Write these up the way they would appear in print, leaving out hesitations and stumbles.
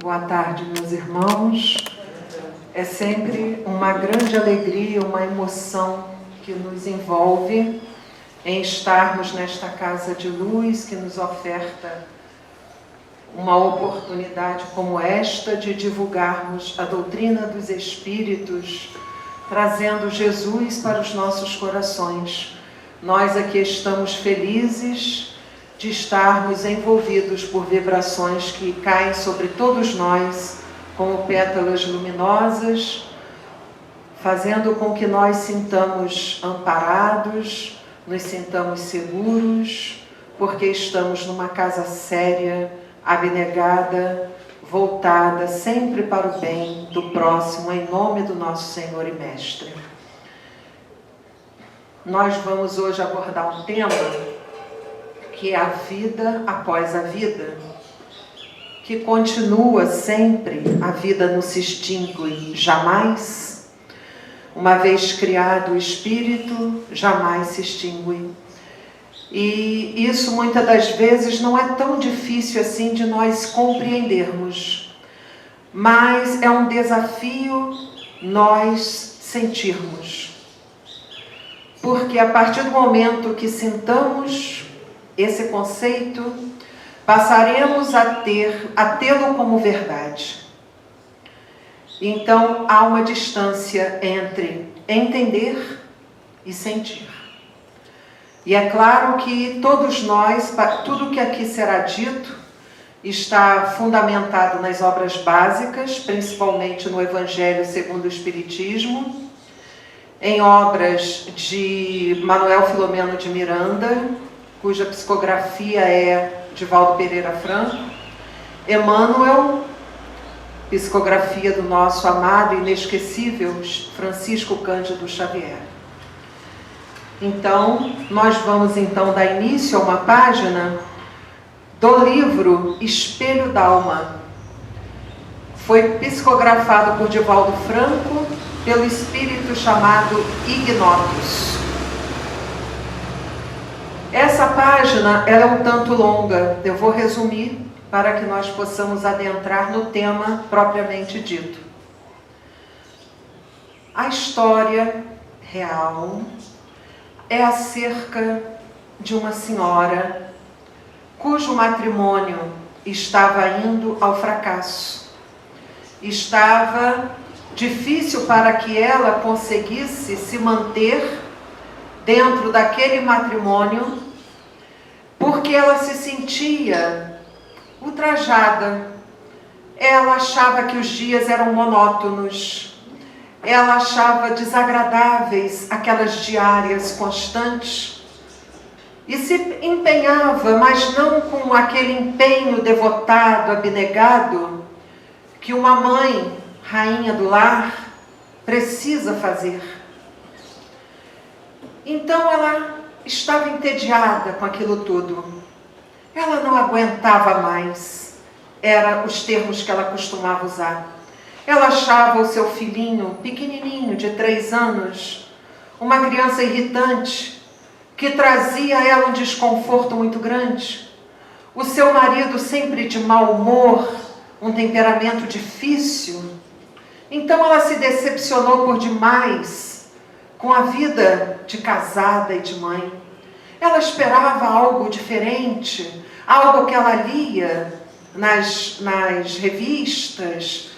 Boa tarde, meus irmãos. É sempre uma grande alegria, uma emoção que nos envolve em estarmos nesta casa de luz que nos oferta uma oportunidade como esta de divulgarmos a doutrina dos Espíritos, trazendo Jesus para os nossos corações. Nós aqui estamos felizes de estarmos envolvidos por vibrações que caem sobre todos nós, como pétalas luminosas, fazendo com que nós sintamos amparados, nos sintamos seguros, porque estamos numa casa séria, abnegada, voltada sempre para o bem do próximo, em nome do nosso Senhor e Mestre. Nós vamos hoje abordar um tema que é a vida após a vida, que continua sempre, a vida não se extingue jamais. Uma vez criado o espírito, jamais se extingue. E isso muitas das vezes não é tão difícil assim de nós compreendermos, mas é um desafio nós sentirmos. Porque a partir do momento que sintamos esse conceito, passaremos a tê-lo como verdade. Então há uma distância entre entender e sentir. E é claro que todos nós, tudo que aqui será dito, está fundamentado nas obras básicas, principalmente no Evangelho segundo o Espiritismo, em obras de Manuel Filomeno de Miranda, cuja psicografia é de Valdo Pereira Franco, Emmanuel, psicografia do nosso amado e inesquecível Francisco Cândido Xavier. Então, nós vamos dar início a uma página do livro Espelho d'Alma. Foi psicografado por Divaldo Franco, pelo espírito chamado Ignotus. Essa página ela é um tanto longa, eu vou resumir para que nós possamos adentrar no tema propriamente dito. A história real é acerca de uma senhora cujo matrimônio estava indo ao fracasso. Estava difícil para que ela conseguisse se manter dentro daquele matrimônio, porque ela se sentia ultrajada. Ela achava que os dias eram monótonos. Ela achava desagradáveis aquelas diárias constantes e se empenhava, mas não com aquele empenho devotado, abnegado, que uma mãe, rainha do lar, precisa fazer. Então ela estava entediada com aquilo tudo. Ela não aguentava mais. Eram os termos que ela costumava usar. Ela achava o seu filhinho, pequenininho, de 3 anos, uma criança irritante, que trazia a ela um desconforto muito grande. O seu marido sempre de mau humor, um temperamento difícil. Então ela se decepcionou por demais com a vida de casada e de mãe. Ela esperava algo diferente, algo que ela lia nas revistas,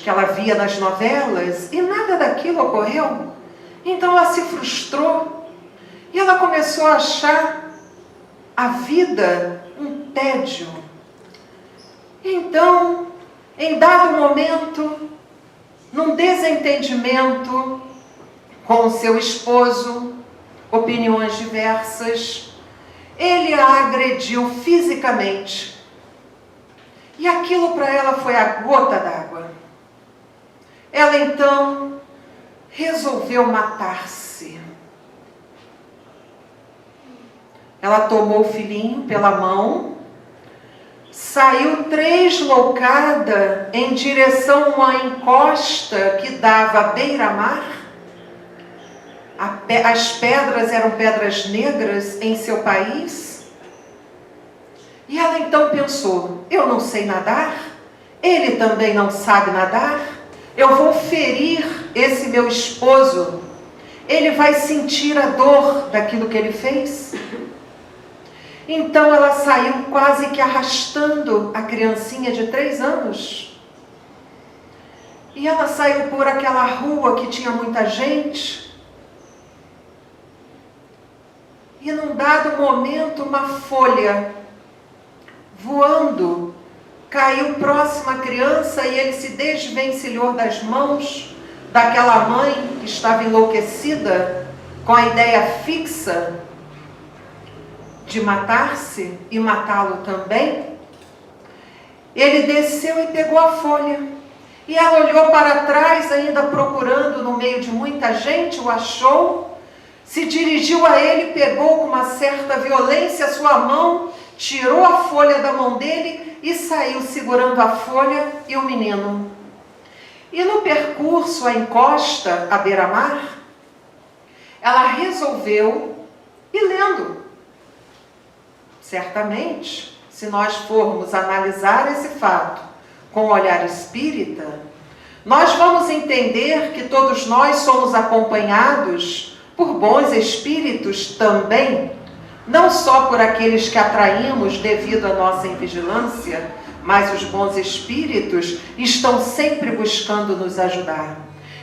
que ela via nas novelas, e nada daquilo ocorreu. Então ela se frustrou e ela começou a achar a vida um tédio. Então, em dado momento, num desentendimento com o seu esposo, opiniões diversas, ele a agrediu fisicamente. E aquilo para ela foi a gota d'água. Ela então resolveu matar-se. Ela tomou o filhinho pela mão, saiu tresloucada em direção a uma encosta que dava à beira-mar. As pedras eram pedras negras em seu país. E ela então pensou, eu não sei nadar, Ele também não sabe nadar? Eu vou ferir esse meu esposo. Ele vai sentir a dor daquilo que ele fez? Então ela saiu quase que arrastando a criancinha de 3 anos. E ela saiu por aquela rua que tinha muita gente. E num dado momento, uma folha voando caiu próximo à criança e ele se desvencilhou das mãos daquela mãe que estava enlouquecida com a ideia fixa de matar-se e matá-lo também. Ele desceu e pegou a folha. E ela olhou para trás, ainda procurando no meio de muita gente, o achou, se dirigiu a ele, pegou com uma certa violência a sua mão, tirou a folha da mão dele e saiu segurando a folha e o menino. E no percurso à encosta, à beira-mar, ela resolveu ir lendo. Certamente, se nós formos analisar esse fato com o olhar espírita, nós vamos entender que todos nós somos acompanhados por bons espíritos também, não só por aqueles que atraímos devido à nossa invigilância, mas os bons espíritos estão sempre buscando nos ajudar.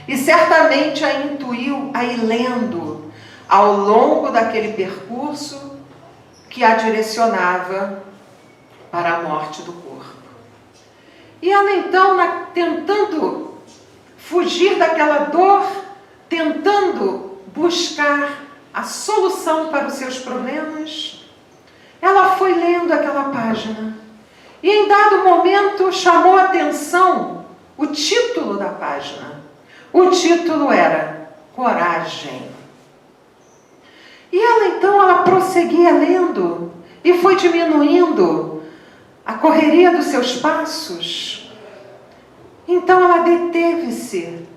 E certamente a intuiu a ir lendo ao longo daquele percurso que a direcionava para a morte do corpo. E ela então, tentando fugir daquela dor, tentando buscar a solução para os seus problemas, ela foi lendo aquela página. E em dado momento chamou a atenção o título da página. O título era Coragem. E ela prosseguia lendo e foi diminuindo a correria dos seus passos. Então ela deteve-se.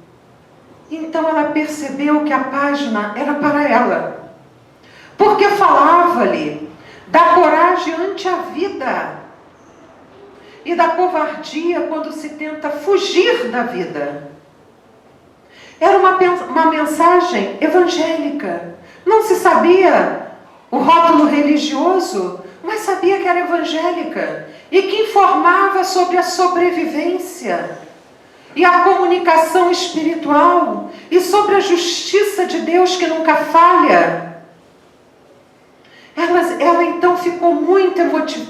Então ela percebeu que a página era para ela. Porque falava-lhe da coragem ante a vida e da covardia quando se tenta fugir da vida. Era uma mensagem evangélica. Não se sabia o rótulo religioso, mas sabia que era evangélica e que informava sobre a sobrevivência e a comunicação espiritual e sobre a justiça de Deus que nunca falha. Ela então ficou muito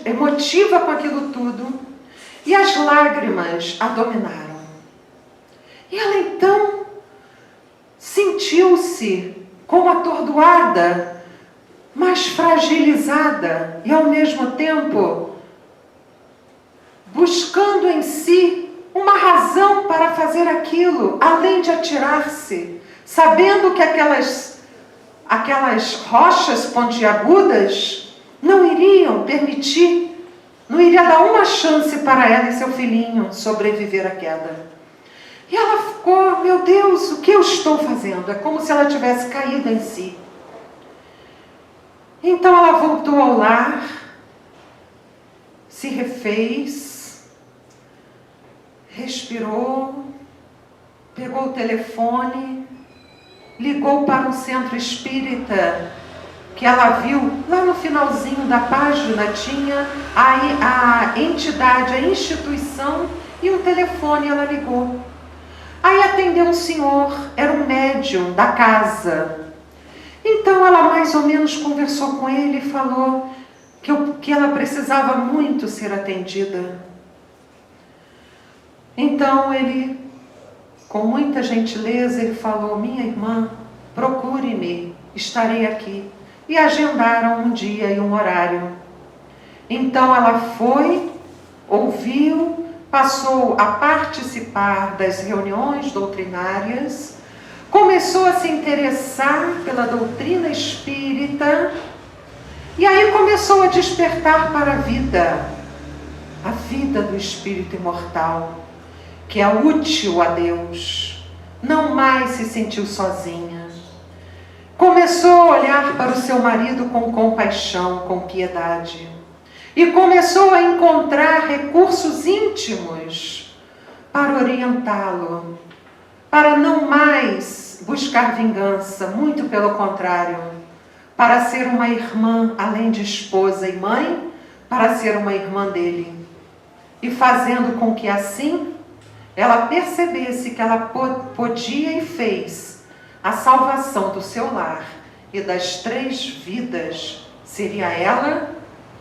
emotiva com aquilo tudo e as lágrimas a dominaram. E ela então sentiu-se como atordoada, mas fragilizada e ao mesmo tempo buscando em si uma razão para fazer aquilo, além de atirar-se, sabendo que aquelas rochas pontiagudas não iriam permitir, não iria dar uma chance para ela e seu filhinho sobreviver à queda. E ela ficou, meu Deus, o que eu estou fazendo? É como se ela tivesse caído em si. Então ela voltou ao lar, se refez, respirou, pegou o telefone, ligou para um centro espírita que ela viu lá no finalzinho da página, tinha a entidade, a instituição e um telefone. Ela ligou. Aí atendeu um senhor, era um médium da casa. Então ela mais ou menos conversou com ele e falou que ela precisava muito ser atendida. Então ele, com muita gentileza, ele falou: minha irmã, procure-me, estarei aqui. E agendaram um dia e um horário. Então ela foi, ouviu, passou a participar das reuniões doutrinárias, começou a se interessar pela doutrina espírita, e aí começou a despertar para a vida do espírito imortal, que é útil a Deus. Não mais se sentiu sozinha. Começou a olhar para o seu marido com compaixão, com piedade. E começou a encontrar recursos íntimos para orientá-lo, para não mais buscar vingança, muito pelo contrário, para ser uma irmã, além de esposa e mãe, para ser uma irmã dele. E fazendo com que assim ela percebesse que ela podia e fez a salvação do seu lar e das 3 vidas, seria ela,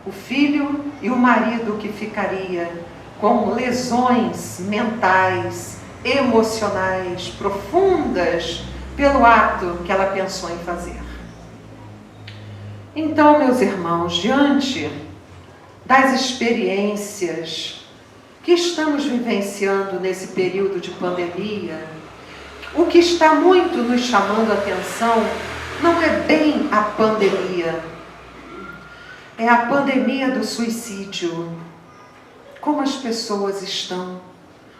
o filho e o marido que ficaria com lesões mentais, emocionais, profundas, pelo ato que ela pensou em fazer. Então, meus irmãos, diante das experiências que estamos vivenciando nesse período de pandemia, o que está muito nos chamando a atenção não é bem a pandemia, é a pandemia do suicídio. Como as pessoas estão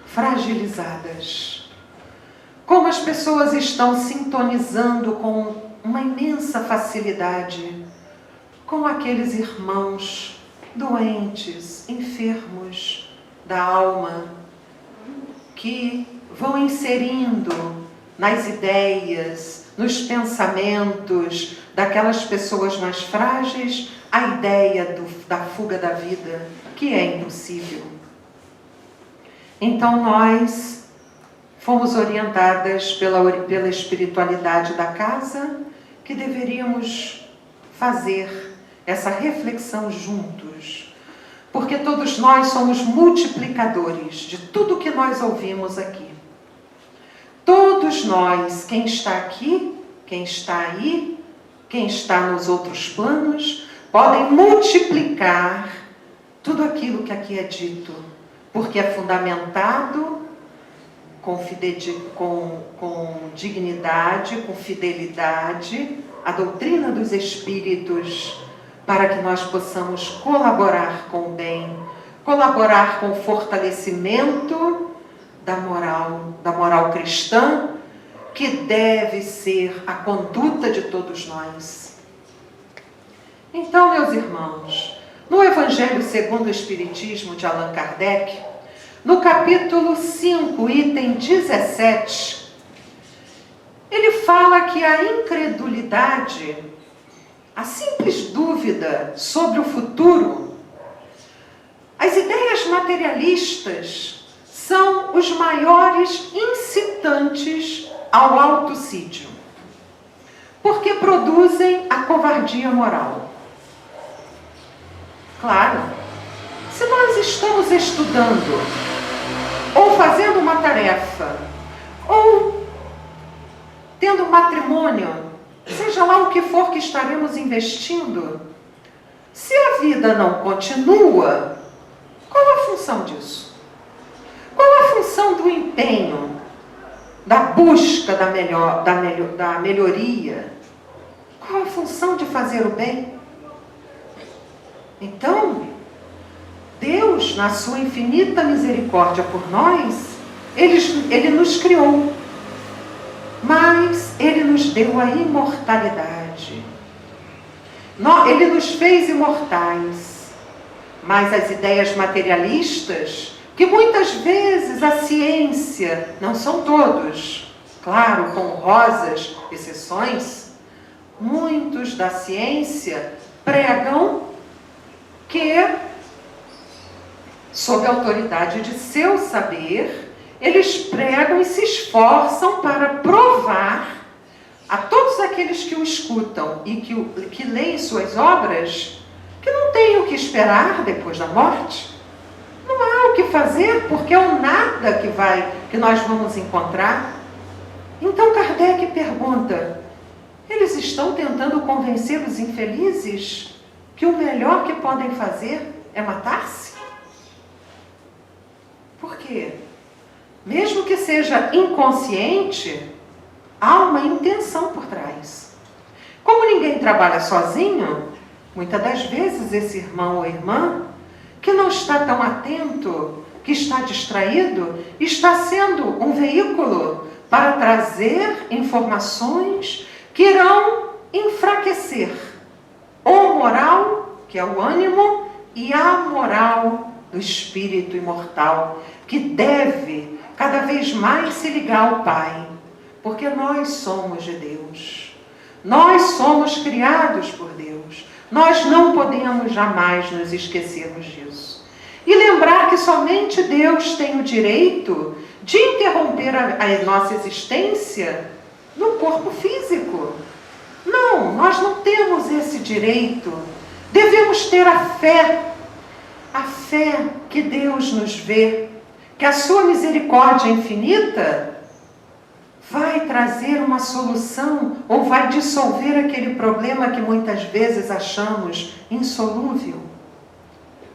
fragilizadas, como as pessoas estão sintonizando com uma imensa facilidade com aqueles irmãos doentes, enfermos da alma, que vão inserindo nas ideias, nos pensamentos daquelas pessoas mais frágeis a ideia da fuga da vida, que é impossível. Então nós fomos orientadas pela espiritualidade da casa que deveríamos fazer essa reflexão juntos, porque todos nós somos multiplicadores de tudo que nós ouvimos aqui. Todos nós, quem está aqui, quem está aí, quem está nos outros planos, podem multiplicar tudo aquilo que aqui é dito, porque é fundamentado com dignidade, com fidelidade, a doutrina dos Espíritos, para que nós possamos colaborar com o bem, colaborar com o fortalecimento da moral cristã, que deve ser a conduta de todos nós. Então, meus irmãos, no Evangelho segundo o Espiritismo de Allan Kardec, no capítulo 5, item 17, ele fala que a incredulidade, a simples dúvida sobre o futuro, as ideias materialistas são os maiores incitantes ao autocídio, porque produzem a covardia moral. Claro, se nós estamos estudando, ou fazendo uma tarefa, ou tendo um matrimônio, seja lá o que for que estaremos investindo, se a vida não continua, qual a função disso? Qual a função do empenho, da busca da melhoria? Qual a função de fazer o bem? Então, Deus, na sua infinita misericórdia por nós, Ele nos criou, mas Ele nos deu a imortalidade. Ele nos fez imortais, mas as ideias materialistas, que muitas vezes a ciência, não são todos, claro, com honrosas exceções, muitos da ciência pregam que, sob a autoridade de seu saber, eles pregam e se esforçam para provar a todos aqueles que o escutam e que leem suas obras que não tem o que esperar depois da morte. Não há o que fazer, porque é o nada que nós vamos encontrar. Então Kardec pergunta: eles estão tentando convencer os infelizes que o melhor que podem fazer é matar-se? Por quê? Mesmo que seja inconsciente, há uma intenção por trás. Como ninguém trabalha sozinho, muitas das vezes esse irmão ou irmã, que não está tão atento, que está distraído, está sendo um veículo para trazer informações que irão enfraquecer o moral, que é o ânimo, e a moral, do espírito imortal, que deve cada vez mais se ligar ao Pai, porque nós somos de Deus. Nós somos criados por Deus. Nós não podemos jamais nos esquecermos disso. E lembrar que somente Deus tem o direito de interromper a nossa existência no corpo físico. Não, nós não temos esse direito. Devemos ter a fé que Deus nos vê, que a sua misericórdia infinita vai trazer uma solução ou vai dissolver aquele problema que muitas vezes achamos insolúvel.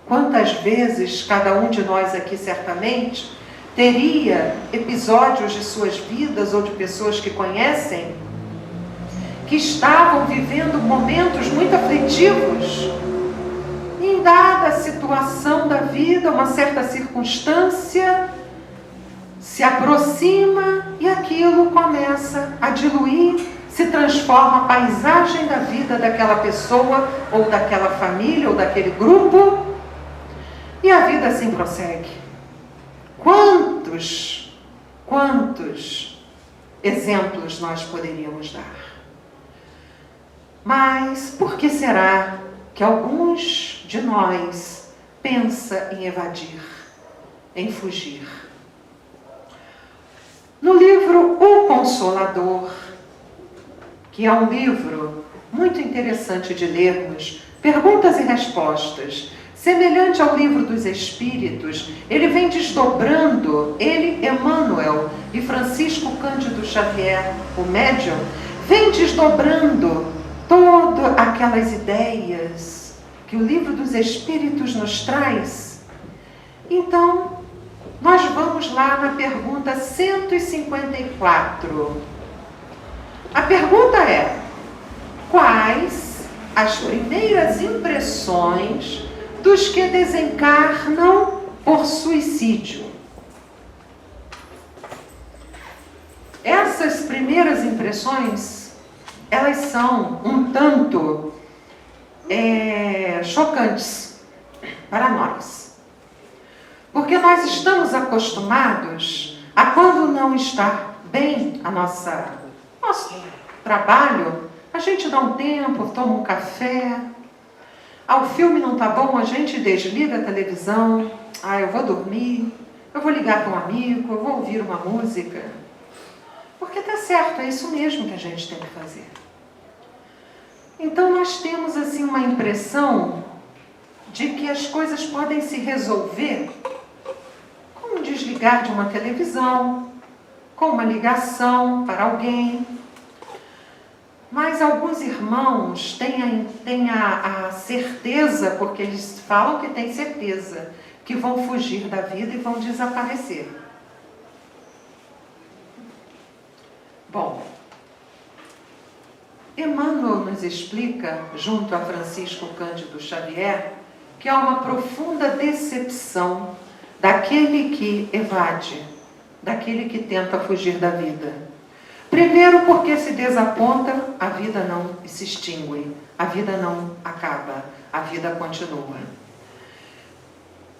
Quantas vezes cada um de nós aqui certamente teria episódios de suas vidas ou de pessoas que conhecem que estavam vivendo momentos muito aflitivos. Em dada situação da vida, uma certa circunstância se aproxima e aquilo começa a diluir, se transforma a paisagem da vida daquela pessoa, ou daquela família, ou daquele grupo, e a vida assim prossegue. Quantos exemplos nós poderíamos dar? Mas por que será que alguns de nós pensa em evadir, em fugir? No livro O Consolador, que é um livro muito interessante de lermos, perguntas e respostas, semelhante ao livro dos Espíritos, ele vem desdobrando, Emmanuel e Francisco Cândido Xavier, o médium, vem desdobrando todas aquelas ideias que o livro dos Espíritos nos traz. Então, nós vamos lá na pergunta 154. A pergunta é: quais as primeiras impressões dos que desencarnam por suicídio? Essas primeiras impressões, elas são um tanto chocantes para nós. Porque nós estamos acostumados a, quando não está bem nosso trabalho, a gente dá um tempo, toma um café. O filme não está bom, a gente desliga a televisão. Eu vou dormir, eu vou ligar para um amigo, eu vou ouvir uma música. Porque está certo, é isso mesmo que a gente tem que fazer. Então nós temos assim uma impressão de que as coisas podem se resolver com o desligar de uma televisão, com uma ligação para alguém. Mas alguns irmãos têm a certeza, porque eles falam que têm certeza, que vão fugir da vida e vão desaparecer. Bom, Emmanuel nos explica, junto a Francisco Cândido Xavier, que há uma profunda decepção daquele que evade, daquele que tenta fugir da vida. Primeiro, porque se desaponta, a vida não se extingue, a vida não acaba, a vida continua.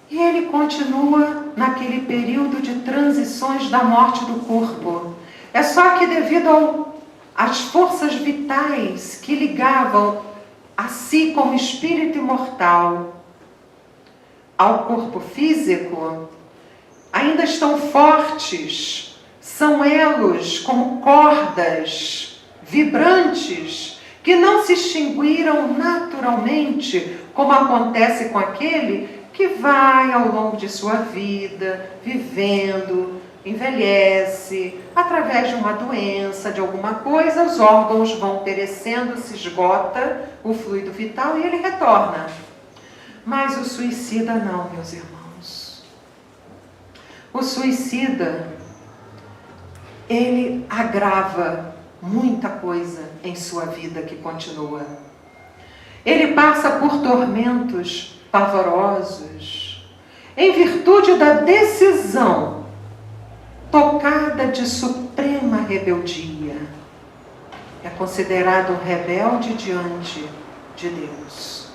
E ele continua naquele período de transições da morte do corpo. É só que devido às forças vitais que ligavam a si como espírito imortal ao corpo físico, ainda estão fortes, são elos como cordas vibrantes que não se extinguiram naturalmente, como acontece com aquele que vai ao longo de sua vida, vivendo, envelhece, através de uma doença, de alguma coisa, os órgãos vão perecendo, se esgota o fluido vital e ele retorna. Mas o suicida não, meus irmãos. O suicida, ele agrava muita coisa em sua vida que continua. Ele passa por tormentos pavorosos, em virtude da decisão tocada de suprema rebeldia. É considerado um rebelde diante de Deus.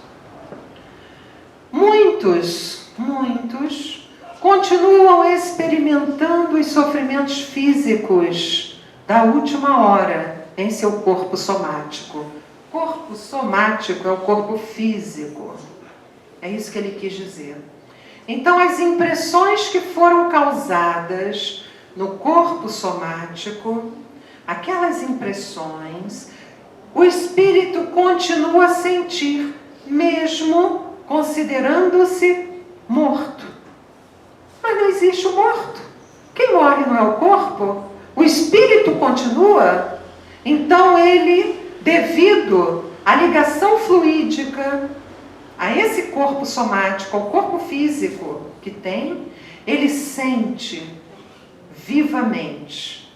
Muitos muitos continuam experimentando os sofrimentos físicos da última hora em seu corpo somático. Corpo somático é o corpo físico. É isso que ele quis dizer. Então, as impressões que foram causadas no corpo somático, aquelas impressões, o espírito continua a sentir, mesmo considerando-se morto. Mas não existe o morto. Quem morre não é o corpo, o espírito continua. Então ele, devido à ligação fluídica a esse corpo somático, ao corpo físico que tem, ele sente vivamente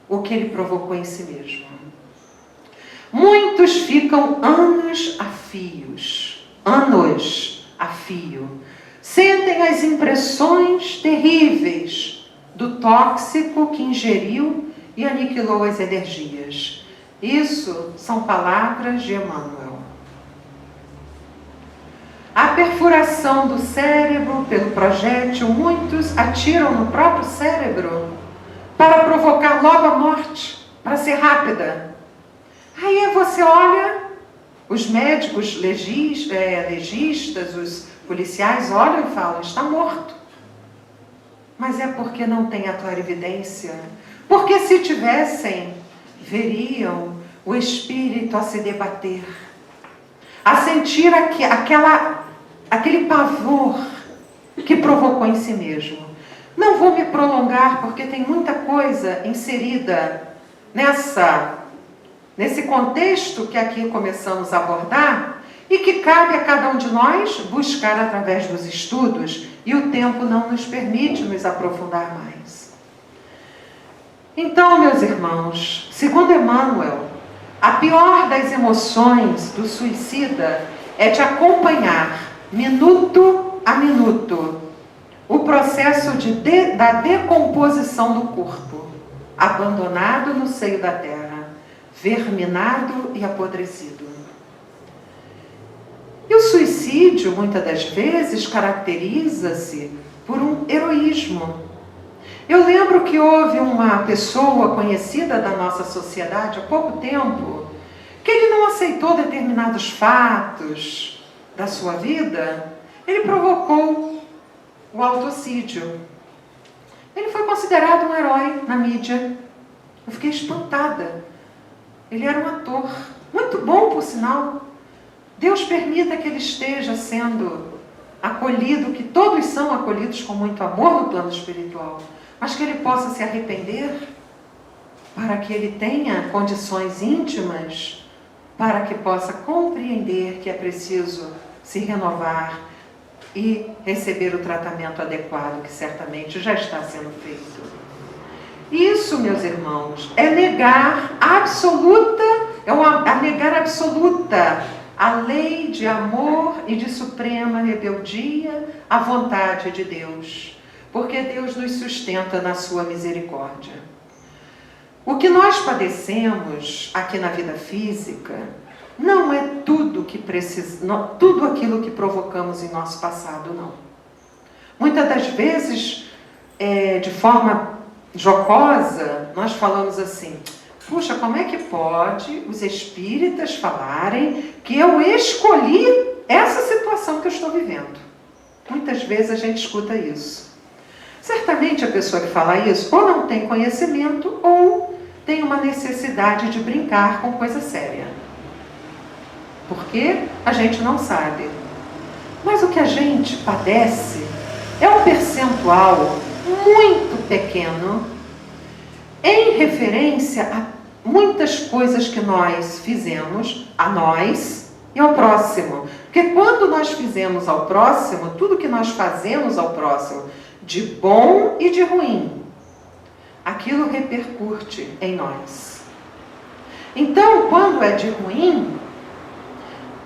o que ele provocou em si mesmo. Muitos ficam anos a fio, sentem as impressões terríveis do tóxico que ingeriu e aniquilou as energias. Isso são palavras de Emmanuel. A perfuração do cérebro pelo projétil, muitos atiram no próprio cérebro para provocar logo a morte, para ser rápida. Aí você olha, os médicos legistas, os policiais olham e falam, está morto. Mas é porque não tem a clarividência. Porque se tivessem, veriam o espírito a se debater, a sentir aquele pavor que provocou em si mesmo. Não vou me prolongar, porque tem muita coisa inserida nesse contexto que aqui começamos a abordar e que cabe a cada um de nós buscar através dos estudos, e o tempo não nos permite nos aprofundar mais. Então, meus irmãos, segundo Emmanuel, a pior das emoções do suicida é de acompanhar, minuto a minuto, o processo da decomposição do corpo, abandonado no seio da terra, verminado e apodrecido. E o suicídio, muitas das vezes, caracteriza-se por um heroísmo. Eu lembro que houve uma pessoa conhecida da nossa sociedade há pouco tempo, que ele não aceitou determinados fatos da sua vida, ele provocou o autocídio. Ele foi considerado um herói na mídia. Eu fiquei espantada. Ele era um ator, muito bom por sinal. Deus permita que ele esteja sendo acolhido, que todos são acolhidos com muito amor no plano espiritual, mas que ele possa se arrepender, para que ele tenha condições íntimas, para que possa compreender que é preciso se renovar e receber o tratamento adequado, que certamente já está sendo feito. Isso, meus irmãos, é negar absoluta, a lei de amor e de suprema rebeldia à vontade de Deus, porque Deus nos sustenta na sua misericórdia. O que nós padecemos aqui na vida física não é tudo aquilo que provocamos em nosso passado, não. Muitas das vezes, de forma jocosa, nós falamos assim, puxa, como é que pode os espíritas falarem que eu escolhi essa situação que eu estou vivendo? Muitas vezes a gente escuta isso. Certamente a pessoa que fala isso ou não tem conhecimento ou tem uma necessidade de brincar com coisa séria. Porque a gente não sabe. Mas o que a gente padece é um percentual muito pequeno em referência a muitas coisas que nós fizemos a nós e ao próximo. Porque quando nós fizemos ao próximo, tudo que nós fazemos ao próximo, de bom e de ruim, aquilo repercute em nós. Então, quando é de ruim,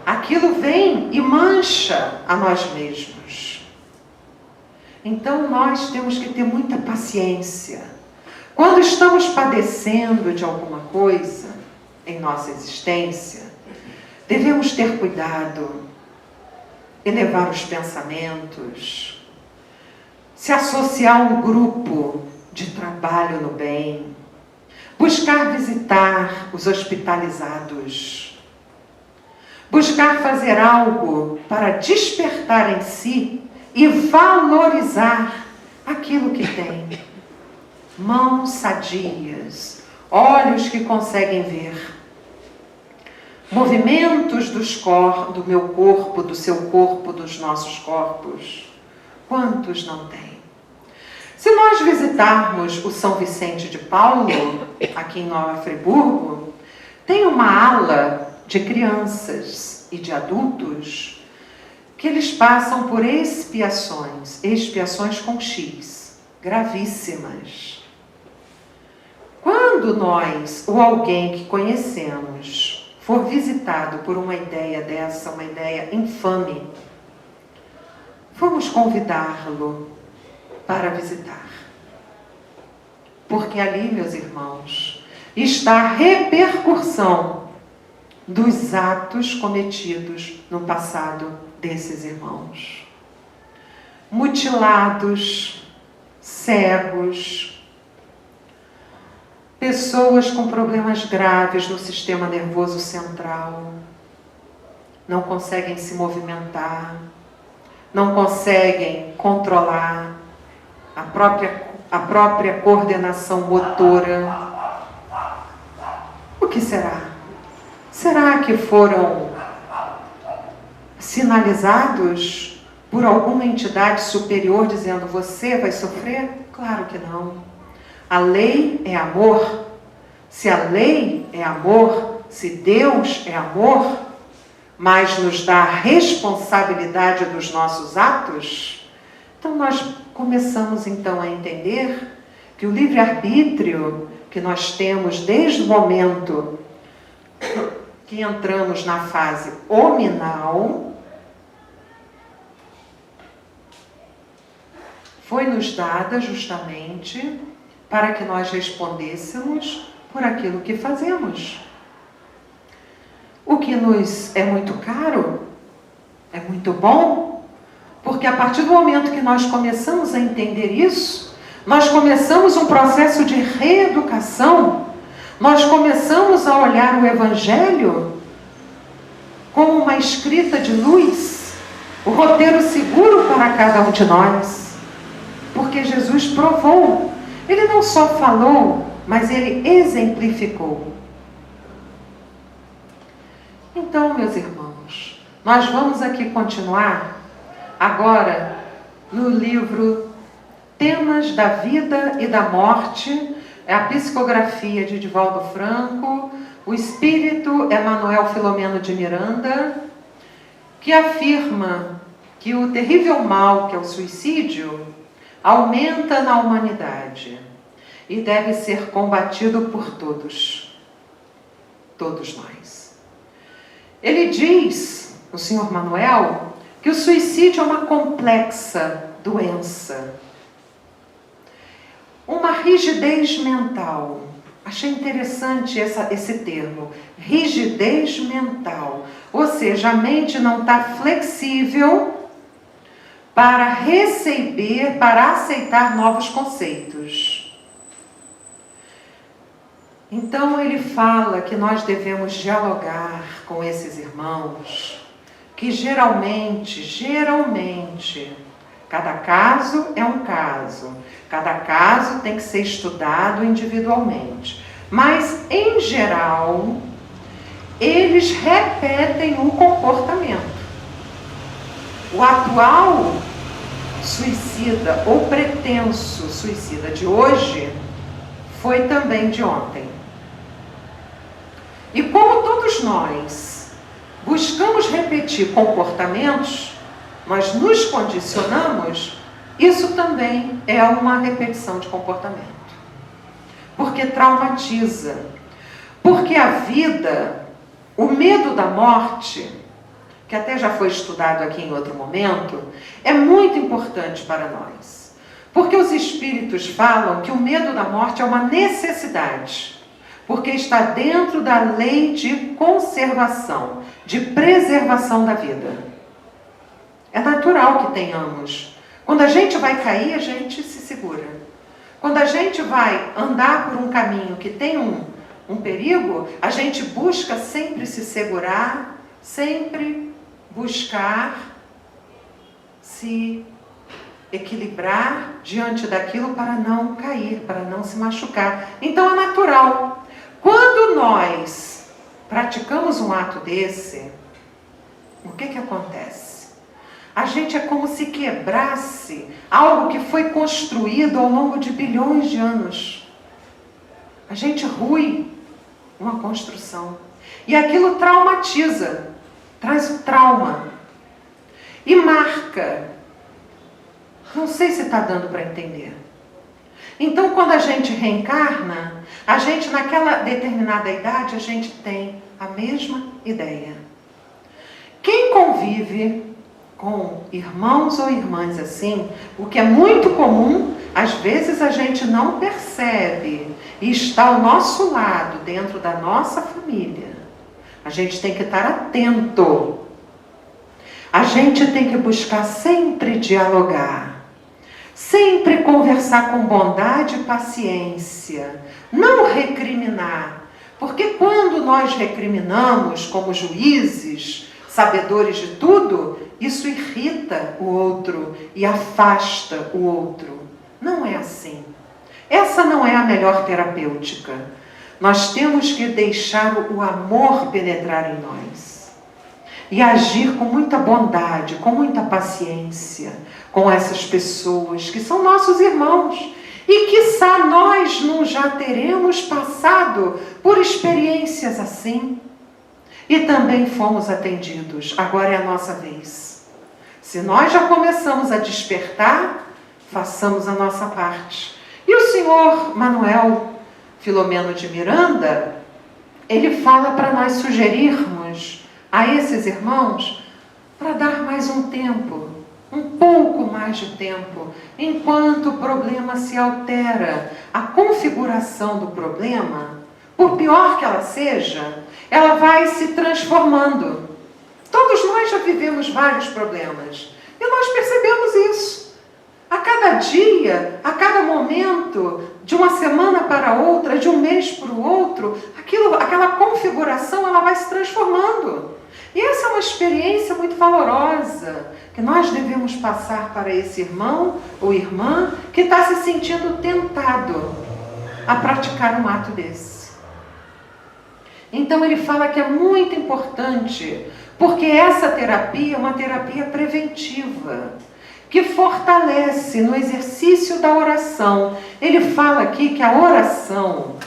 aquilo vem e mancha a nós mesmos. Então, nós temos que ter muita paciência. Quando estamos padecendo de alguma coisa em nossa existência, devemos ter cuidado. elevar os pensamentos, se associar a um grupo de trabalho no bem, buscar visitar os hospitalizados, buscar fazer algo para despertar em si e valorizar aquilo que tem. Mãos sadias, olhos que conseguem ver, movimentos do meu corpo, do seu corpo, dos nossos corpos. Quantos não têm? Se nós visitarmos o São Vicente de Paulo, aqui em Nova Friburgo, tem uma ala de crianças e de adultos que eles passam por expiações com X, gravíssimas. Quando nós, ou alguém que conhecemos, for visitado por uma ideia dessa, uma ideia infame, vamos convidá-lo para visitar. Porque ali, meus irmãos, está a repercussão dos atos cometidos no passado desses irmãos. Mutilados, cegos, pessoas com problemas graves no sistema nervoso central, não conseguem se movimentar, não conseguem controlar a própria coordenação motora. O que será? Será que foram sinalizados por alguma entidade superior dizendo: você vai sofrer? Claro que não. A lei é amor. Se a lei é amor, se Deus é amor, mas nos dá a responsabilidade dos nossos atos, então nós começamos então a entender que o livre-arbítrio que nós temos desde o momento que entramos na fase hominal foi nos dada justamente para que nós respondêssemos por aquilo que fazemos. O que nos é muito caro, é muito bom, porque a partir do momento que nós começamos a entender isso, nós começamos um processo de reeducação, nós começamos a olhar o Evangelho como uma escrita de luz, o roteiro seguro para cada um de nós, porque Jesus provou. Ele não só falou, mas ele exemplificou. Então, meus irmãos, nós vamos aqui continuar agora no livro Temas da Vida e da Morte, a psicografia de Divaldo Franco, o espírito Emanuel Filomeno de Miranda, que afirma que o terrível mal, que é o suicídio, aumenta na humanidade e deve ser combatido por todos nós. Ele diz, o senhor Manuel, que o suicídio é uma complexa doença, uma rigidez mental. Achei interessante esse termo, rigidez mental, ou seja, a mente não está flexível para receber, para aceitar novos conceitos. Então ele fala que nós devemos dialogar com esses irmãos, que geralmente, cada caso é um caso, cada caso tem que ser estudado individualmente, mas em geral, eles repetem um comportamento. O atual suicida ou pretenso suicida de hoje foi também de ontem. E como todos nós buscamos repetir comportamentos, nós nos condicionamos, isso também é uma repetição de comportamento. Porque traumatiza. Porque a vida, o medo da morte, que até já foi estudado aqui em outro momento, é muito importante para nós. Porque os espíritos falam que o medo da morte é uma necessidade, porque está dentro da lei de conservação, de preservação da vida. natural que tenhamos. Quando a gente vai cair, a gente se segura. Quando a gente vai andar por um caminho que tem um perigo, a gente busca sempre se segurar, sempre buscar se equilibrar diante daquilo para não cair, para não se machucar. Então é natural. Quando nós praticamos um ato desse, o que acontece? A gente é como se quebrasse algo que foi construído ao longo de bilhões de anos. A gente rui uma construção. E aquilo traumatiza, traz o trauma. E marca. Não sei se está dando para entender. Então, quando a gente reencarna, a gente naquela determinada idade, a gente tem a mesma ideia. Quem convive com irmãos ou irmãs assim, o que é muito comum, às vezes a gente não percebe e está ao nosso lado, dentro da nossa família. A gente tem que estar atento. A gente tem que buscar sempre dialogar, sempre conversar com bondade e paciência, não recriminar, porque quando nós recriminamos como juízes, sabedores de tudo, isso irrita o outro e afasta o outro. Não é assim. Essa não é a melhor terapêutica. Nós temos que deixar o amor penetrar em nós e agir com muita bondade, com muita paciência com essas pessoas que são nossos irmãos e quiçá nós não já teremos passado por experiências assim e também fomos atendidos. Agora é a nossa vez. Se nós já começamos a despertar, façamos a nossa parte. E o senhor Manuel Filomeno de Miranda, ele fala para nós sugerirmos a esses irmãos para dar mais um tempo, um pouco mais de tempo, enquanto o problema se altera. A configuração do problema, por pior que ela seja, ela vai se transformando. Todos nós já vivemos vários problemas e nós percebemos isso. A cada dia, a cada momento, de uma semana para outra, de um mês para o outro, aquela configuração ela vai se transformando. E essa é uma experiência muito valorosa que nós devemos passar para esse irmão ou irmã que está se sentindo tentado a praticar um ato desse. Então ele fala que é muito importante, porque essa terapia é uma terapia preventiva, que fortalece no exercício da oração. Ele fala aqui que a oração,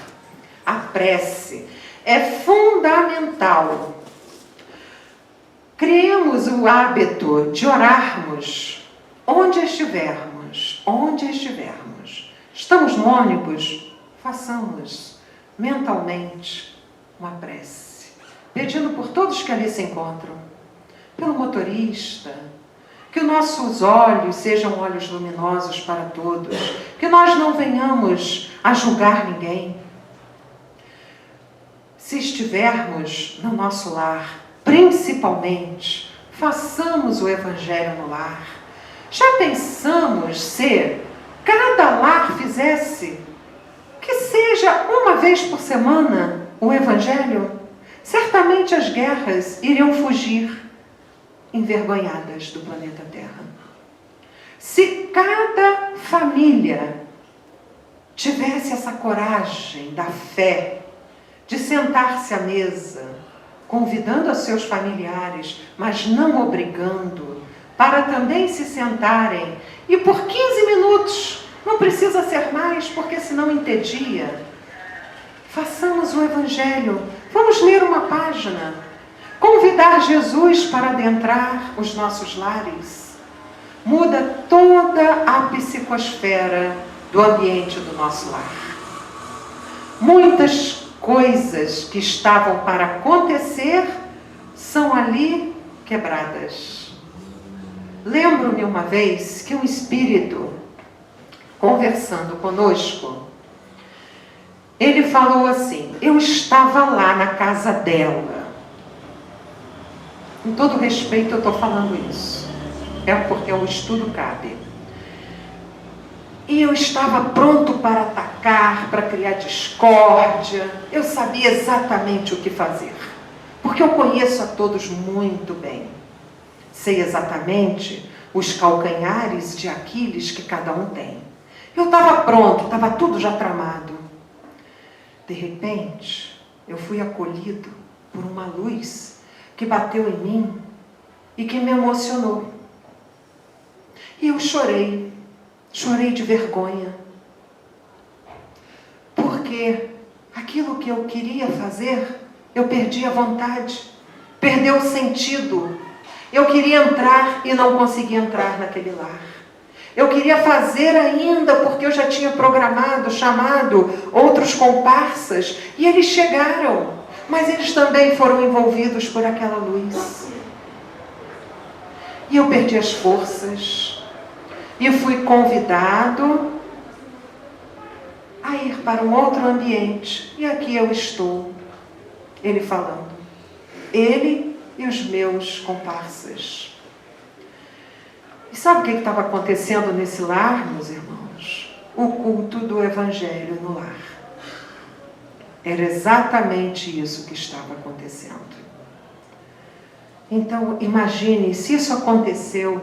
a prece, é fundamental. Criemos o hábito de orarmos onde estivermos, onde estivermos. Estamos no ônibus? Façamos mentalmente uma prece, pedindo por todos que ali se encontram, pelo motorista, que os nossos olhos sejam olhos luminosos para todos, que nós não venhamos a julgar ninguém. Se estivermos no nosso lar, principalmente, façamos o Evangelho no lar. Já pensamos se cada lar fizesse, que seja uma vez por semana, o Evangelho? Certamente as guerras iriam fugir envergonhadas do planeta Terra. Se cada família tivesse essa coragem da fé, de sentar-se à mesa, convidando os seus familiares, mas não obrigando, para também se sentarem, e por 15 minutos, não precisa ser mais, porque senão entedia. Façamos o Evangelho, vamos ler uma página, convidar Jesus para adentrar os nossos lares, muda toda a psicosfera do ambiente do nosso lar. Muitas coisas que estavam para acontecer são ali quebradas. Lembro-me uma vez que um espírito, conversando conosco, ele falou assim: eu estava lá na casa dela. Com todo respeito eu estou falando isso. é porque o estudo cabe. E eu estava pronto para atacar, para criar discórdia. Eu sabia exatamente o que fazer, porque eu conheço a todos muito bem. Sei exatamente os calcanhares de Aquiles que cada um tem. Eu estava pronto, estava tudo já tramado. De repente, eu fui acolhido por uma luz que bateu em mim e que me emocionou. E eu chorei de vergonha. Porque aquilo que eu queria fazer, eu perdi a vontade, perdeu o sentido. Eu queria entrar e não conseguia entrar naquele lar. Eu queria fazer ainda, porque eu já tinha programado, chamado outros comparsas, e eles chegaram, mas eles também foram envolvidos por aquela luz. E eu perdi as forças, e fui convidado a ir para um outro ambiente, e aqui eu estou, ele falando, ele e os meus comparsas. E sabe o que estava acontecendo nesse lar, meus irmãos? O culto do Evangelho no lar. Era exatamente isso que estava acontecendo. Então, imagine, se isso aconteceu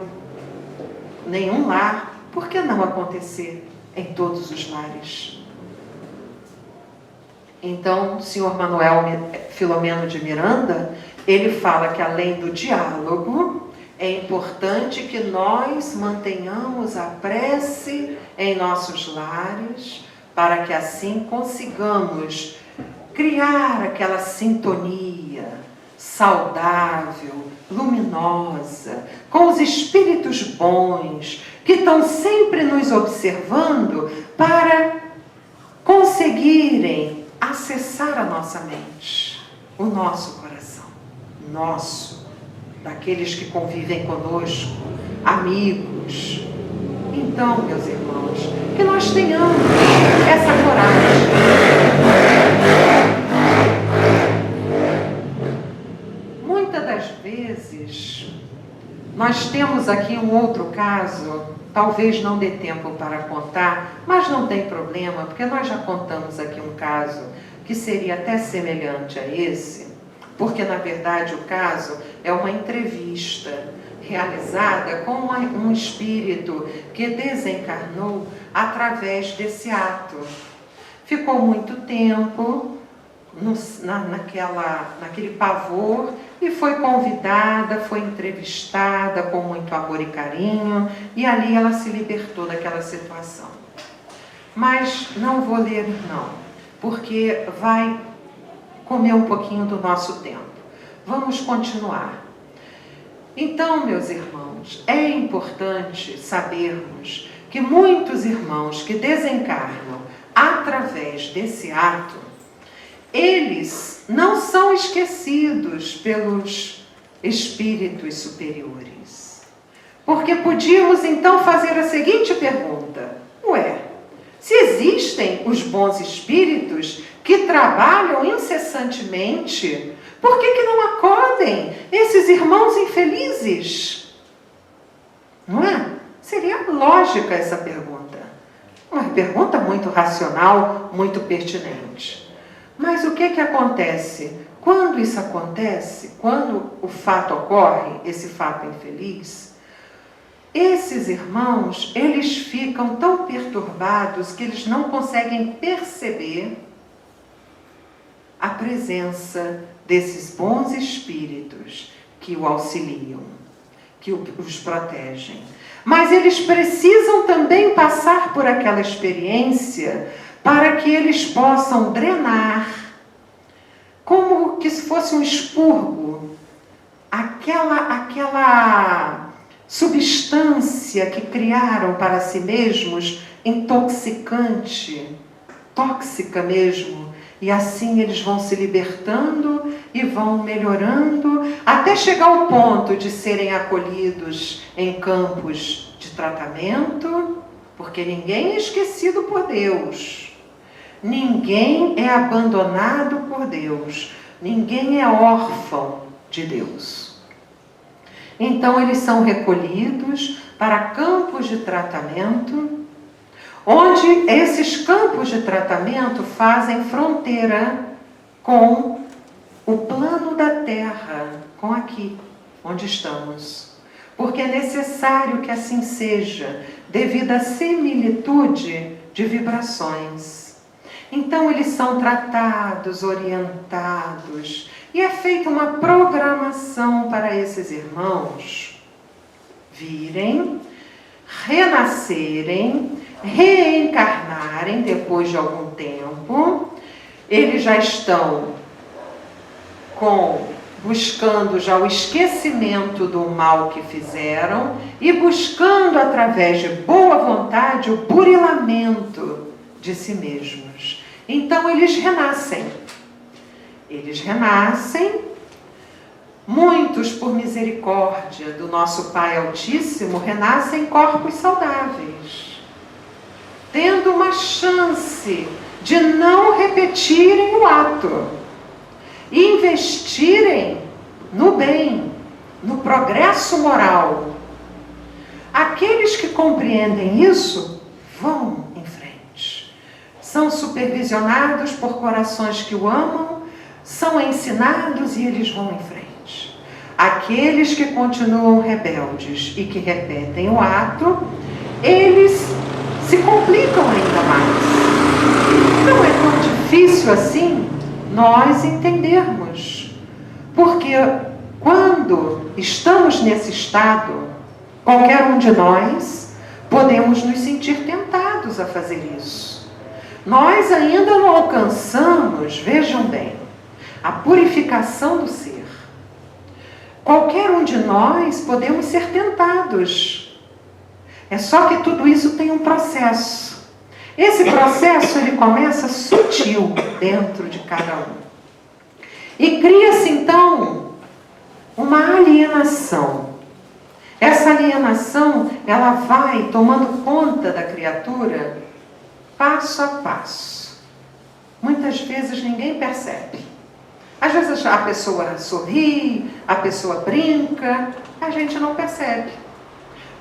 em nenhum lar, por que não acontecer em todos os lares? Então, o senhor Manuel Filomeno de Miranda, ele fala que além do diálogo, é importante que nós mantenhamos a prece em nossos lares, para que assim consigamos criar aquela sintonia saudável, luminosa, com os espíritos bons, que estão sempre nos observando para conseguirem acessar a nossa mente, o nosso coração, nosso, daqueles que convivem conosco, amigos. Então, meus irmãos, que nós tenhamos essa coragem. Muitas das vezes, nós temos aqui um outro caso, talvez não dê tempo para contar, mas não tem problema, porque nós já contamos aqui um caso que seria até semelhante a esse, porque, na verdade, o caso é uma entrevista realizada com um espírito que desencarnou através desse ato. Ficou muito tempo naquele pavor e foi convidada, foi entrevistada com muito amor e carinho, e ali ela se libertou daquela situação. Mas não vou ler, não, porque vai comer um pouquinho do nosso tempo. Vamos continuar. Então, meus irmãos, é importante sabermos que muitos irmãos que desencarnam através desse ato, eles não são esquecidos pelos espíritos superiores. Porque podíamos então fazer a seguinte pergunta: ué, se existem os bons espíritos que trabalham incessantemente, por que não acodem esses irmãos infelizes? Não é? Seria lógica essa pergunta. Uma pergunta muito racional, muito pertinente. Mas o que acontece? Quando isso acontece, quando o fato ocorre, esse fato infeliz, esses irmãos, eles ficam tão perturbados que eles não conseguem perceber a presença desses bons espíritos que o auxiliam, que os protegem. Mas eles precisam também passar por aquela experiência para que eles possam drenar, como que se fosse um expurgo, aquela substância que criaram para si mesmos, intoxicante, tóxica mesmo, e assim eles vão se libertando e vão melhorando, até chegar ao ponto de serem acolhidos em campos de tratamento, porque ninguém é esquecido por Deus, ninguém é abandonado por Deus, ninguém é órfão de Deus. Então eles são recolhidos para campos de tratamento, onde esses campos de tratamento fazem fronteira com o plano da Terra, com aqui, onde estamos. Porque é necessário que assim seja, devido à similitude de vibrações. Então eles são tratados, orientados, e é feita uma programação para esses irmãos virem, renascerem, reencarnarem depois de algum tempo. Eles já estão buscando já o esquecimento do mal que fizeram e buscando através de boa vontade o burilamento de si mesmos. Então eles renascem. Eles renascem. Muitos, por misericórdia do nosso Pai Altíssimo, renascem em corpos saudáveis, tendo uma chance de não repetirem o ato e investirem no bem, no progresso moral. Aqueles que compreendem isso vão em frente. São supervisionados por corações que o amam, são ensinados e eles vão em frente. Aqueles que continuam rebeldes e que repetem o ato, eles se complicam ainda mais. Não é tão difícil assim nós entendermos. Porque quando estamos nesse estado, qualquer um de nós podemos nos sentir tentados a fazer isso. Nós ainda não alcançamos, vejam bem, a purificação do ser. Qualquer um de nós podemos ser tentados. É só que tudo isso tem um processo. Esse processo ele começa sutil dentro de cada um. E cria-se então uma alienação. Essa alienação ela vai tomando conta da criatura passo a passo. Muitas vezes ninguém percebe. Às vezes a pessoa sorri, a pessoa brinca, a gente não percebe.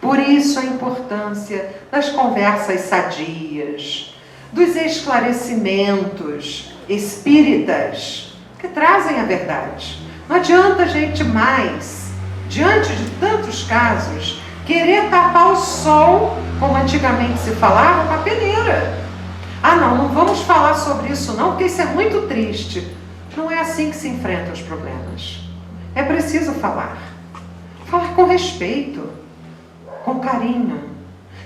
Por isso a importância das conversas sadias, dos esclarecimentos espíritas que trazem a verdade. Não adianta a gente mais, diante de tantos casos, querer tapar o sol, como antigamente se falava, com a peneira. Ah, não vamos falar sobre isso não, porque isso é muito triste. Não é assim que se enfrentam os problemas. É preciso falar. Falar com respeito, com carinho,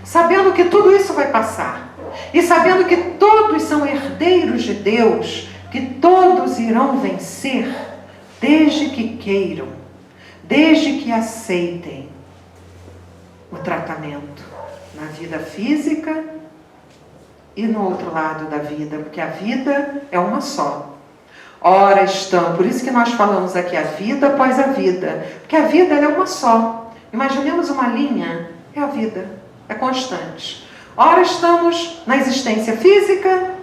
sabendo que tudo isso vai passar. E sabendo que todos são herdeiros de Deus, que todos irão vencer, desde que queiram, desde que aceitem o tratamento na vida física e no outro lado da vida, porque a vida é uma só. Ora estão, por isso que nós falamos aqui a vida após a vida, porque a vida é uma só. Imaginemos uma linha, é a vida, é constante. Ora estamos na existência física,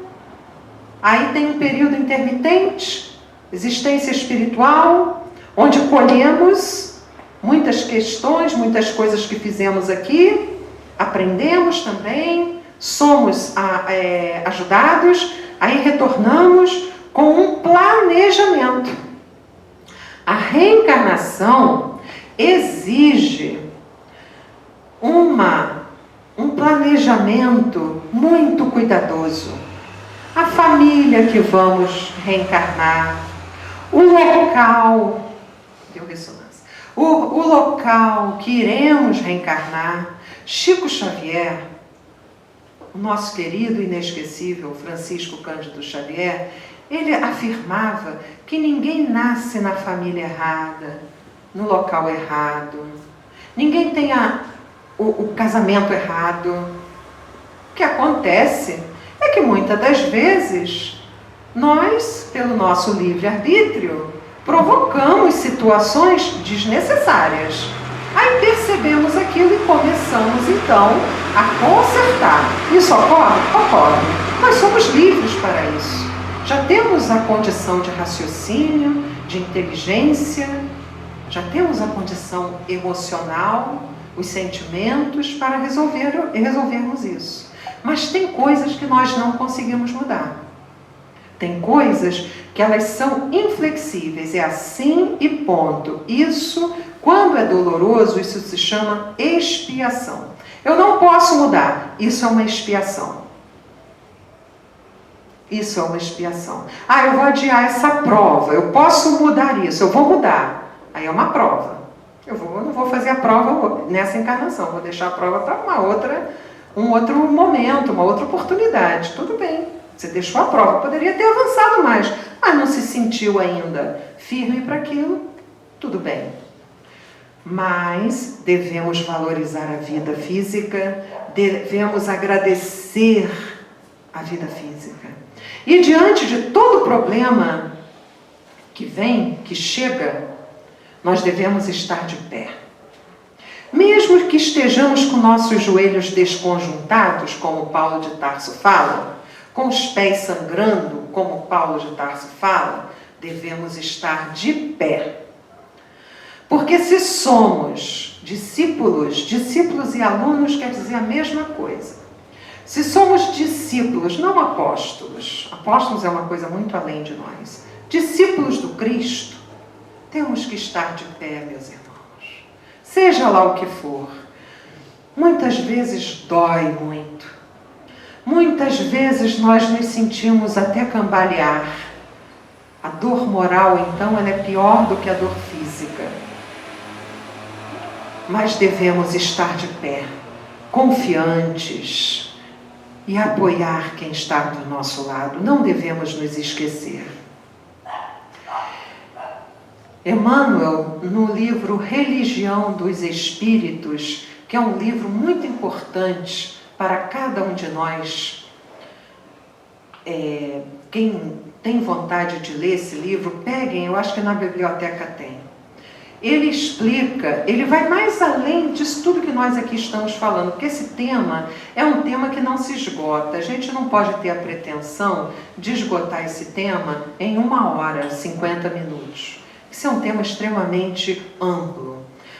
aí tem um período intermitente, existência espiritual, onde colhemos muitas questões, muitas coisas que fizemos aqui, aprendemos também, somos ajudados, aí retornamos com um planejamento. A reencarnação exige um planejamento muito cuidadoso. A família que vamos reencarnar, o local, deu ressonância, o local que iremos reencarnar. Chico Xavier, o nosso querido e inesquecível Francisco Cândido Xavier, ele afirmava que ninguém nasce na família errada, no local errado. Ninguém tem o casamento errado. O que acontece é que muitas das vezes nós, pelo nosso livre-arbítrio, provocamos situações desnecessárias. Aí percebemos aquilo e começamos então a consertar. Isso ocorre? Ocorre. Nós somos livres para isso. Já temos a condição de raciocínio, de inteligência, Já temos a condição emocional, os sentimentos para resolvermos isso. Mas tem coisas que nós não conseguimos mudar. Tem coisas que elas são inflexíveis, é assim e ponto. Isso, quando é doloroso, isso se chama expiação. Eu não posso mudar, isso é uma expiação. Isso é uma expiação. Eu vou adiar essa prova, eu posso mudar isso, eu vou mudar. Aí é uma prova. Eu não vou fazer a prova nessa encarnação, vou deixar a prova para um outro momento, uma outra oportunidade. Tudo bem, você deixou a prova, poderia ter avançado mais, mas não se sentiu ainda firme para aquilo, tudo bem. Mas devemos valorizar a vida física, devemos agradecer a vida física. E diante de todo problema que vem, que chega, nós devemos estar de pé. Mesmo que estejamos com nossos joelhos desconjuntados, como Paulo de Tarso fala, com os pés sangrando, como Paulo de Tarso fala, devemos estar de pé. Porque se somos discípulos e alunos quer dizer a mesma coisa. Se somos discípulos, não apóstolos, apóstolos é uma coisa muito além de nós, discípulos do Cristo, temos que estar de pé, meus irmãos. Seja lá o que for. Muitas vezes dói muito. Muitas vezes nós nos sentimos até cambalear. A dor moral, então, ela é pior do que a dor física. Mas devemos estar de pé, confiantes, e apoiar quem está do nosso lado. Não devemos nos esquecer. Emmanuel, no livro Religião dos Espíritos, que é um livro muito importante para cada um de nós, quem tem vontade de ler esse livro, peguem, eu acho que na biblioteca tem. Ele explica, ele vai mais além disso tudo que nós aqui estamos falando, porque esse tema é um tema que não se esgota. A gente não pode ter a pretensão de esgotar esse tema em 1 hora, 50 minutos. Isso é um tema extremamente amplo.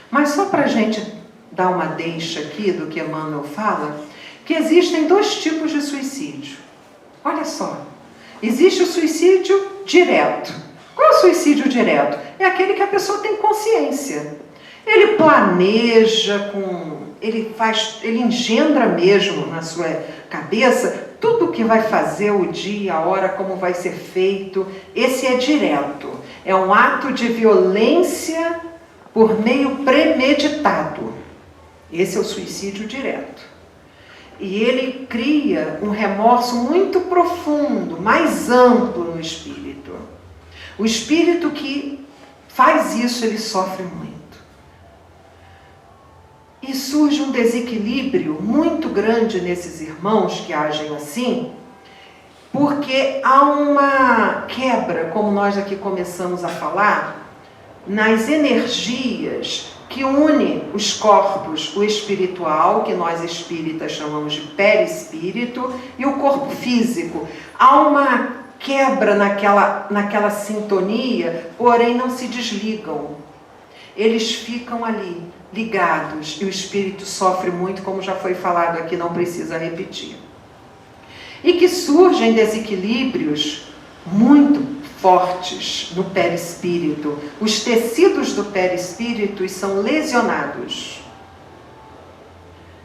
Mas só para a gente dar uma deixa aqui do que Emmanuel fala, que existem 2 tipos de suicídio. Olha só, existe o suicídio direto. Qual é o suicídio direto? É aquele que a pessoa tem consciência. Ele planeja, ele engendra mesmo na sua cabeça tudo o que vai fazer, o dia, a hora, como vai ser feito. Esse é direto. É um ato de violência por meio premeditado. Esse é o suicídio direto. E ele cria um remorso muito profundo, mais amplo no espírito. O espírito que faz isso, ele sofre muito. E surge um desequilíbrio muito grande nesses irmãos que agem assim, porque há uma quebra, como nós aqui começamos a falar, nas energias que une os corpos, o espiritual, que nós espíritas chamamos de perispírito, e o corpo físico. Há uma quebra naquela sintonia, porém não se desligam. Eles ficam ali, ligados, e o espírito sofre muito, como já foi falado aqui, não precisa repetir. E que surgem desequilíbrios muito fortes no perispírito. Os tecidos do perispírito são lesionados.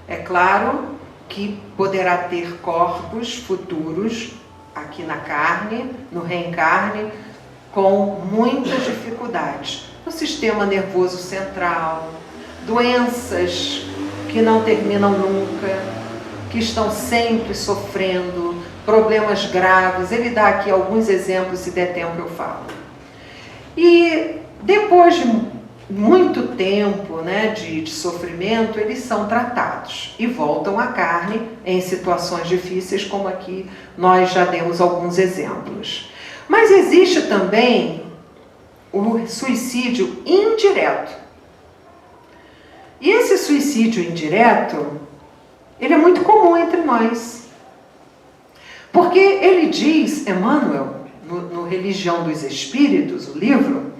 É claro que poderá ter corpos futuros aqui na carne, no reencarne, com muitas dificuldades. No sistema nervoso central, doenças que não terminam nunca, que estão sempre sofrendo, problemas graves. Ele dá aqui alguns exemplos, se der tempo eu falo. E depois de muito tempo, né, de sofrimento, eles são tratados e voltam à carne em situações difíceis, como aqui nós já demos alguns exemplos. Mas existe também o suicídio indireto. E esse suicídio indireto, ele é muito comum entre nós. Porque ele diz, Emmanuel, no Religião dos Espíritos, o livro,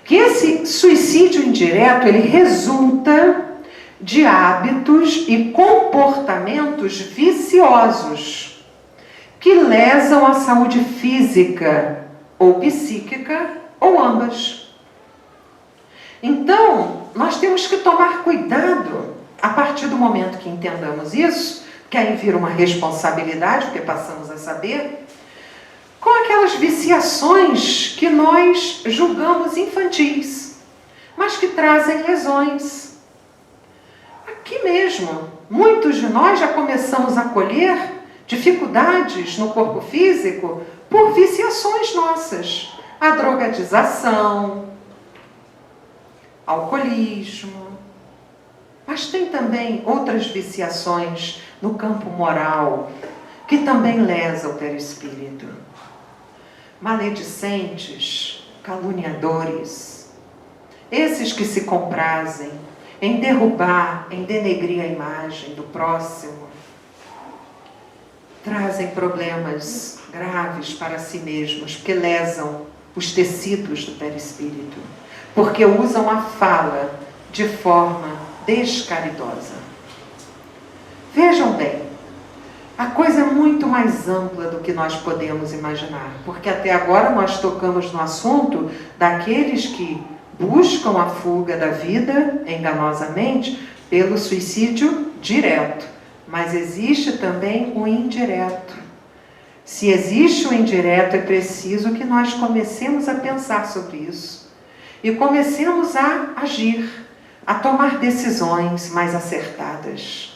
que esse suicídio indireto, ele resulta de hábitos e comportamentos viciosos que lesam a saúde física ou psíquica ou ambas. Então, nós temos que tomar cuidado a partir do momento que entendamos isso, que aí vira uma responsabilidade, porque passamos a saber, com aquelas viciações que nós julgamos infantis, mas que trazem lesões. Aqui mesmo, muitos de nós já começamos a colher dificuldades no corpo físico por viciações nossas. A drogadização, alcoolismo, mas tem também outras viciações no campo moral, que também lesa o perispírito. Maledicentes, caluniadores, esses que se comprazem em derrubar, em denegrir a imagem do próximo, trazem problemas graves para si mesmos, porque lesam os tecidos do perispírito, porque usam a fala de forma descaridosa. Vejam bem, a coisa é muito mais ampla do que nós podemos imaginar, porque até agora nós tocamos no assunto daqueles que buscam a fuga da vida enganosamente pelo suicídio direto, mas existe também o indireto. Se existe o indireto, é preciso que nós comecemos a pensar sobre isso e comecemos a agir, a tomar decisões mais acertadas.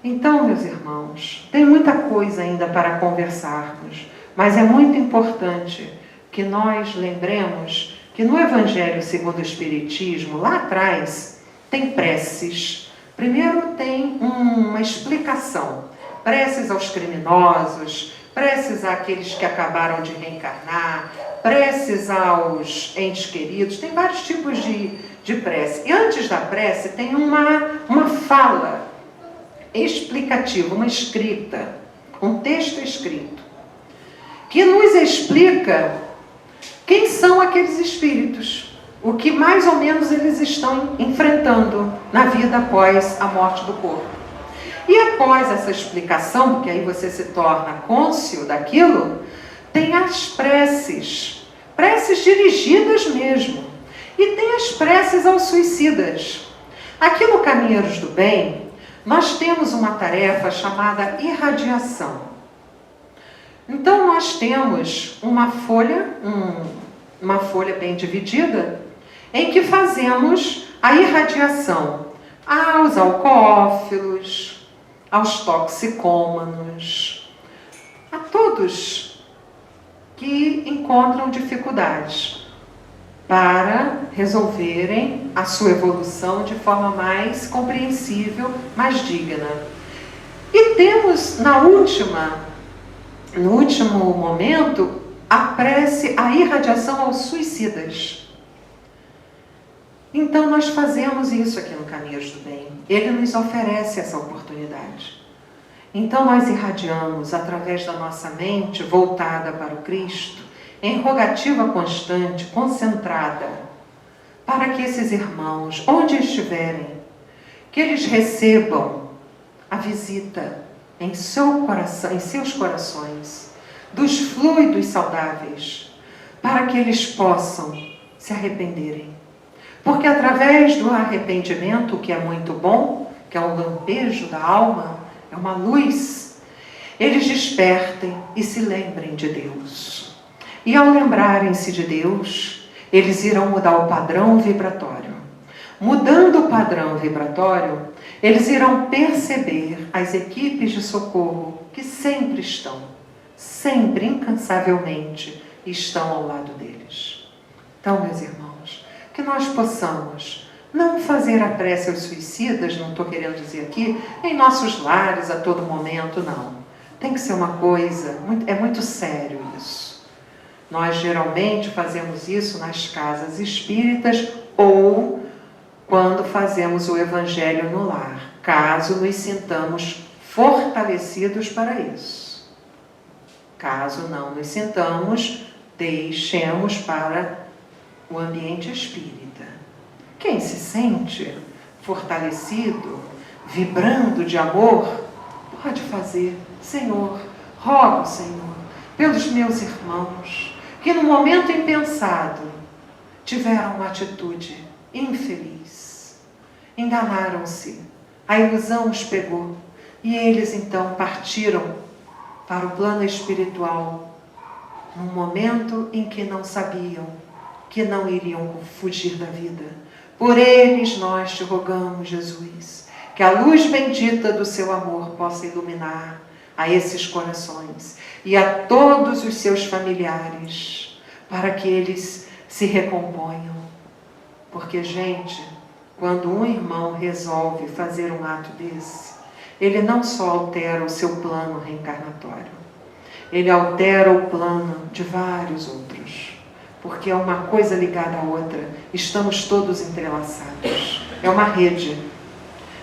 Então, meus irmãos, tem muita coisa ainda para conversarmos, mas é muito importante que nós lembremos que no Evangelho segundo o Espiritismo, lá atrás, tem preces. Primeiro tem uma explicação, preces aos criminosos, preces àqueles que acabaram de reencarnar, preces aos entes queridos, tem vários tipos de prece. E antes da prece tem uma fala explicativa, uma escrita, um texto escrito, que nos explica quem são aqueles espíritos, o que mais ou menos eles estão enfrentando na vida após a morte do corpo. E após essa explicação, porque aí você se torna cônscio daquilo, tem as preces dirigidas mesmo, e tem as preces aos suicidas. Aqui no Caminheiros do Bem, nós temos uma tarefa chamada irradiação. Então nós temos uma folha bem dividida, em que fazemos a irradiação aos alcoófilos, aos toxicômanos, a todos que encontram dificuldades para resolverem a sua evolução de forma mais compreensível, mais digna. E temos no último momento, a prece, a irradiação aos suicidas. Então nós fazemos isso aqui no Caminhos do Bem. Ele nos oferece essa oportunidade. Então nós irradiamos através da nossa mente voltada para o Cristo, em rogativa constante, concentrada, para que esses irmãos, onde estiverem, que eles recebam a visita em seu coração, em seus corações, dos fluidos saudáveis, para que eles possam se arrependerem. Porque através do arrependimento, que é muito bom, que é um lampejo da alma, é uma luz, eles despertem e se lembrem de Deus. E ao lembrarem-se de Deus, eles irão mudar o padrão vibratório. Mudando o padrão vibratório, eles irão perceber as equipes de socorro que sempre estão, sempre, incansavelmente, estão ao lado deles. Então, meus irmãos, que nós possamos não fazer a prece aos suicidas, não estou querendo dizer aqui, em nossos lares a todo momento, não. Tem que ser uma coisa, é muito sério isso. Nós geralmente fazemos isso nas casas espíritas ou quando fazemos o Evangelho no lar, caso nos sintamos fortalecidos para isso. Caso não nos sintamos, deixemos para o ambiente espírita. Quem se sente fortalecido, vibrando de amor, pode fazer: Senhor, rogo, Senhor, pelos meus irmãos, que no momento impensado tiveram uma atitude infeliz, enganaram-se, a ilusão os pegou, e eles então partiram para o plano espiritual, num momento em que não sabiam que não iriam fugir da vida. Por eles nós te rogamos, Jesus, que a luz bendita do seu amor possa iluminar a esses corações e a todos os seus familiares, para que eles se recomponham. Porque, gente, quando um irmão resolve fazer um ato desse, ele não só altera o seu plano reencarnatório, ele altera o plano de vários outros, porque é uma coisa ligada à outra, estamos todos entrelaçados, é uma rede.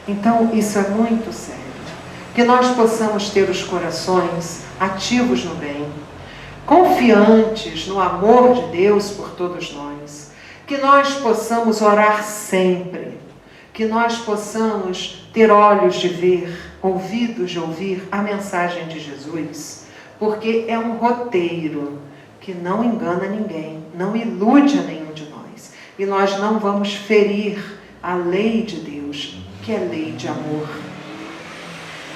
Então, isso é muito sério. Que nós possamos ter os corações ativos no bem, confiantes no amor de Deus por todos nós, que nós possamos orar sempre, que nós possamos ter olhos de ver, ouvidos de ouvir a mensagem de Jesus, porque é um roteiro que não engana ninguém, não ilude a nenhum de nós, e nós não vamos ferir a lei de Deus, que é lei de amor.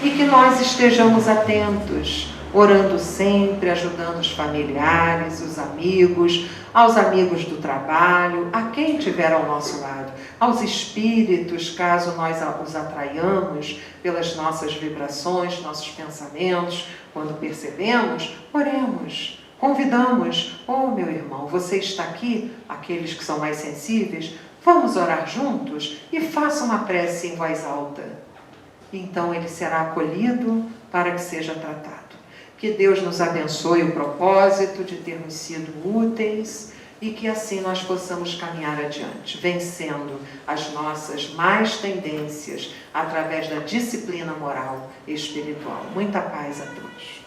E que nós estejamos atentos, orando sempre, ajudando os familiares, os amigos, aos amigos do trabalho, a quem estiver ao nosso lado, aos espíritos, caso nós os atraiamos pelas nossas vibrações, nossos pensamentos. Quando percebemos, oremos, convidamos: oh, meu irmão, você está aqui? Aqueles que são mais sensíveis, vamos orar juntos? E faça uma prece em voz alta. Então ele será acolhido para que seja tratado. Que Deus nos abençoe o propósito de termos sido úteis e que assim nós possamos caminhar adiante, vencendo as nossas más tendências através da disciplina moral e espiritual. Muita paz a todos.